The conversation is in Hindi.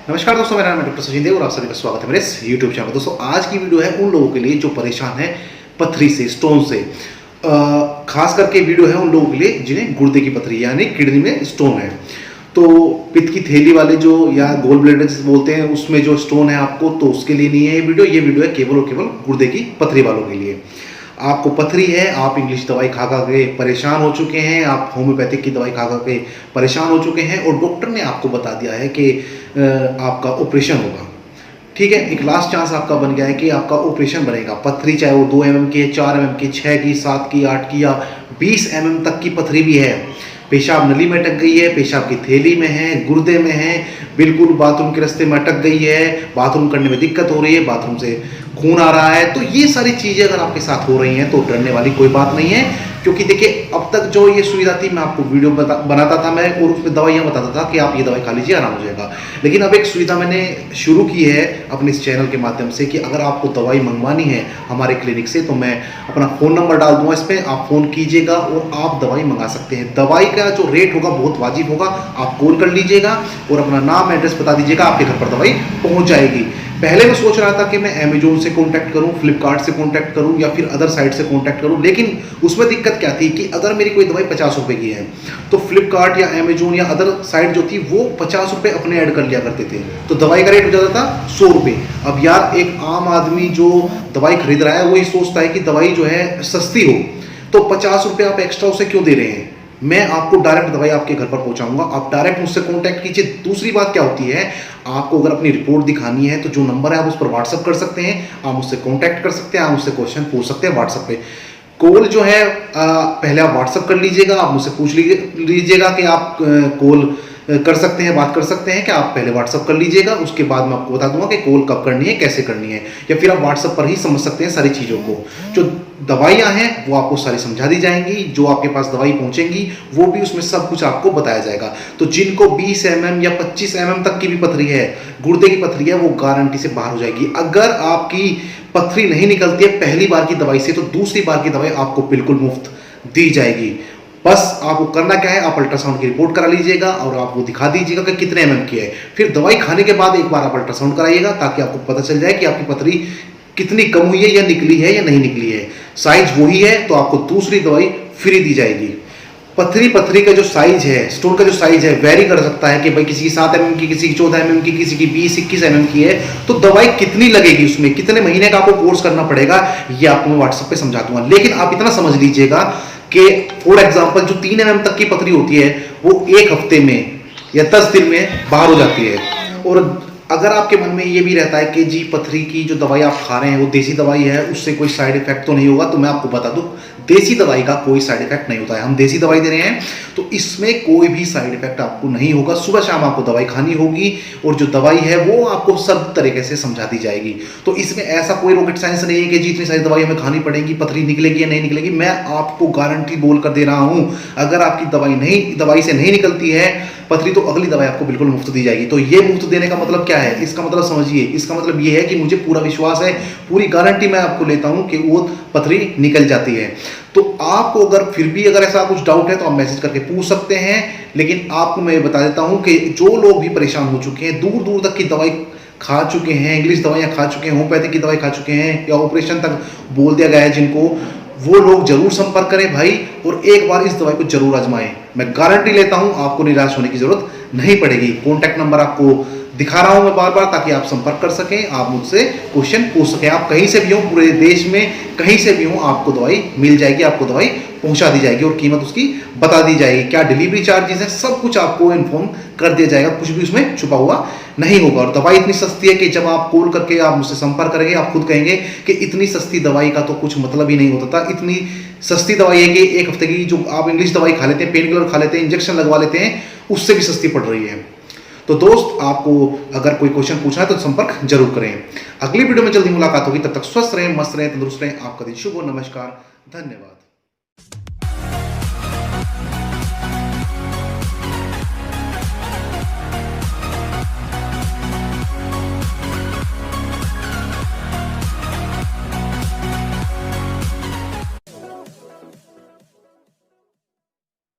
नमस्कार दोस्तों, मेरा नाम है डॉक्टर सचिन देव और आप सभी का स्वागत है मेरे इस यूट्यूब चैनल। दोस्तों आज की वीडियो है उन लोगों के लिए जो परेशान है पथरी से, स्टोन से। खास करके वीडियो है उन लोगों के लिए जिन्हें गुर्दे की पथरी यानी किडनी में स्टोन है। तो पित्त की थैली वाले जो या गोल ब्लैडर जिसे बोलते हैं उसमें जो स्टोन है आपको, तो उसके लिए नहीं है ये वीडियो है केवल और केवल गुर्दे की पथरी वालों के लिए। आपको पथरी है, आप इंग्लिश दवाई खा खा के परेशान हो चुके हैं, आप होम्योपैथिक की दवाई खा खा के परेशान हो चुके हैं और डॉक्टर ने आपको बता दिया है कि आपका ऑपरेशन होगा। ठीक है, एक लास्ट चांस आपका बन गया है कि आपका ऑपरेशन बनेगा। पथरी चाहे वो 2 mm की है, 4 mm की, 6 की, 7 की, 8 की या 20 mm तक की पथरी भी है। पेशाब नली में अटक गई है, पेशाब की थैली में है, गुर्दे में है, बिल्कुल बाथरूम के रास्ते में अटक गई है, बाथरूम करने में दिक्कत हो रही है, बाथरूम से खून आ रहा है। तो ये सारी चीज़ें अगर आपके साथ हो रही हैं तो डरने वाली कोई बात नहीं है, क्योंकि देखिए अब तक जो ये सुविधा थी, मैं आपको वीडियो बनाता था मैं और उसमें दवाइयाँ बताता था कि आप ये दवाई खा लीजिए आराम हो जाएगा। लेकिन अब एक सुविधा मैंने शुरू की है अपने इस चैनल के माध्यम से कि अगर आपको दवाई मंगवानी है हमारे क्लिनिक से तो मैं अपना फ़ोन नंबर डाल दूंगा इस पर, आप फ़ोन कीजिएगा और आप दवाई मंगा सकते हैं। दवाई का जो रेट होगा बहुत वाजिब होगा, आप कॉल कर लीजिएगा और अपना नाम एड्रेस बता दीजिएगा, आपके घर पर दवाई पहुँच जाएगी। पहले मैं सोच रहा था कि मैं अमेजोन से कांटेक्ट करूं, फ्लिपकार्ट से कांटेक्ट करूं या फिर अदर साइट से कांटेक्ट करूं, लेकिन उसमें दिक्कत क्या थी कि अगर मेरी कोई दवाई 50 रुपए की है तो फ्लिपकार्ट या अमेजोन या अदर साइट जो थी वो 50 रुपए अपने ऐड कर लिया करते थे, तो दवाई का रेट हो जाता था 100 रुपये। अब यार एक आम आदमी जो दवाई खरीद रहा है वो ये सोचता है कि दवाई जो है सस्ती हो, तो 50 रुपये आप एक्स्ट्रा उसे क्यों दे रहे हैं। मैं आपको डायरेक्ट दवाई आपके घर पर पहुंचाऊंगा, आप डायरेक्ट मुझसे कांटेक्ट कीजिए। दूसरी बात क्या होती है, आपको अगर अपनी रिपोर्ट दिखानी है तो जो नंबर है आप उस पर व्हाट्सअप कर सकते हैं, आप मुझसे कांटेक्ट कर सकते हैं, आप मुझसे क्वेश्चन पूछ सकते हैं व्हाट्सअप पे। कॉल जो है पहले आप व्हाट्सअप कर लीजिएगा, आप मुझसे पूछ लीजिएगा कि आप कॉल कर सकते हैं, बात कर सकते हैं कि आप पहले व्हाट्सअप कर लीजिएगा, उसके बाद मैं आपको बता दूंगा कि कॉल कब करनी है, कैसे करनी है, या फिर आप व्हाट्सअप पर ही समझ सकते हैं सारी चीज़ों को। जो दवाइयाँ हैं वो आपको सारी समझा दी जाएंगी, जो आपके पास दवाई पहुंचेंगी वो भी उसमें सब कुछ आपको बताया जाएगा। तो जिनको 20 mm या 25 mm तक की भी पथरी है, गुर्दे की पथरी है, वो गारंटी से बाहर हो जाएगी। अगर आपकी पथरी नहीं निकलती है पहली बार की दवाई से तो दूसरी बार की दवाई आपको बिल्कुल मुफ्त दी जाएगी। बस आपको करना क्या है, आप अल्ट्रासाउंड की रिपोर्ट करा लीजिएगा और आप वो दिखा दीजिएगा कि कितने mm की है। फिर दवाई खाने के बाद एक बार आप अल्ट्रासाउंड कराइएगा ताकि आपको पता चल जाए कि आपकी पथरी कितनी कम हुई है या निकली है या नहीं निकली है। साइज वही है तो आपको दूसरी दवाई फ्री दी जाएगी। पथरी का जो साइज है, स्टोन का जो साइज है वेरी कर सकता है कि भाई किसी की 7 mm की, किसी की 14 mm की, किसी की 20-21 mm की है, तो दवाई कितनी लगेगी, उसमें कितने महीने का आपको कोर्स करना पड़ेगा ये आपको मैं व्हाट्सएप पे समझा दूंगा। लेकिन आप इतना समझ लीजिएगा कि फॉर एग्जाम्पल जो 3 mm तक की पथरी होती है वो 1 हफ्ते में या 10 दिन में बाहर हो जाती है। और अगर आपके मन में ये भी रहता है कि जी पथरी की जो दवाई आप खा रहे हैं वो देसी दवाई है, उससे कोई साइड इफेक्ट तो नहीं होगा, तो मैं आपको बता दूं देसी दवाई का कोई साइड इफेक्ट नहीं होता है। हम देसी दवाई दे रहे हैं तो इसमें कोई भी साइड इफेक्ट आपको नहीं होगा। सुबह शाम आपको दवाई खानी होगी और जो दवाई है वो आपको सब तरीके से समझा दी जाएगी। तो इसमें ऐसा कोई रॉकेट साइंस नहीं है कि जी इतनी सारी दवाई हमें खानी पड़ेगी, पथरी निकलेगी या नहीं निकलेगी। मैं आपको गारंटी बोल कर दे रहा हूं, अगर आपकी दवाई से नहीं निकलती है पथरी तो अगली दवाई आपको बिल्कुल मुफ्त दी जाएगी। तो ये मुफ्त देने का मतलब क्या है, इसका मतलब समझिए, इसका मतलब ये है कि मुझे पूरा विश्वास है, पूरी गारंटी मैं आपको लेता हूं कि वो पथरी निकल जाती है। तो आपको अगर फिर भी अगर ऐसा कुछ डाउट है तो आप मैसेज करके पूछ सकते हैं। लेकिन आपको मैं बता देता हूं कि जो लोग भी परेशान हो चुके हैं, दूर दूर तक की दवाई खा चुके हैं, इंग्लिश दवाइयाँ खा चुके हैं, होम्योपैथिक की दवाई खा चुके हैं या ऑपरेशन तक बोल दिया गया है जिनको, वो लोग जरूर संपर्क करें भाई और एक बार इस दवाई को जरूर आजमाएं। मैं गारंटी लेता हूं आपको निराश होने की जरूरत नहीं पड़ेगी। कॉन्टैक्ट नंबर आपको दिखा रहा हूं मैं बार बार, ताकि आप संपर्क कर सकें, आप मुझसे क्वेश्चन पूछ सकें। आप कहीं से भी हो, पूरे देश में कहीं से भी हो, आपको दवाई मिल जाएगी, आपको दवाई पहुंचा दी जाएगी और कीमत उसकी बता दी जाएगी। क्या डिलीवरी चार्जेस हैं, सब कुछ आपको इन्फॉर्म कर दिया जाएगा, कुछ भी उसमें छुपा हुआ नहीं होगा। और दवाई इतनी सस्ती है कि जब आप कॉल करके आप मुझसे संपर्क करेंगे आप खुद कहेंगे कि इतनी सस्ती दवाई का तो कुछ मतलब ही नहीं होता था। इतनी सस्ती दवाई है कि 1 हफ्ते की जो आप इंग्लिश दवाई खा लेते हैं, पेन किलर खा लेते हैं, इंजेक्शन लगवा लेते हैं, उससे भी सस्ती पड़ रही है। तो दोस्त आपको अगर कोई क्वेश्चन पूछना है तो संपर्क जरूर करें। अगली वीडियो में जल्दी मुलाकात होगी, तब तक स्वस्थ रहें, मस्त रहें, तंदुरुस्त रहें। आपका दिन शुभ हो। नमस्कार, धन्यवाद।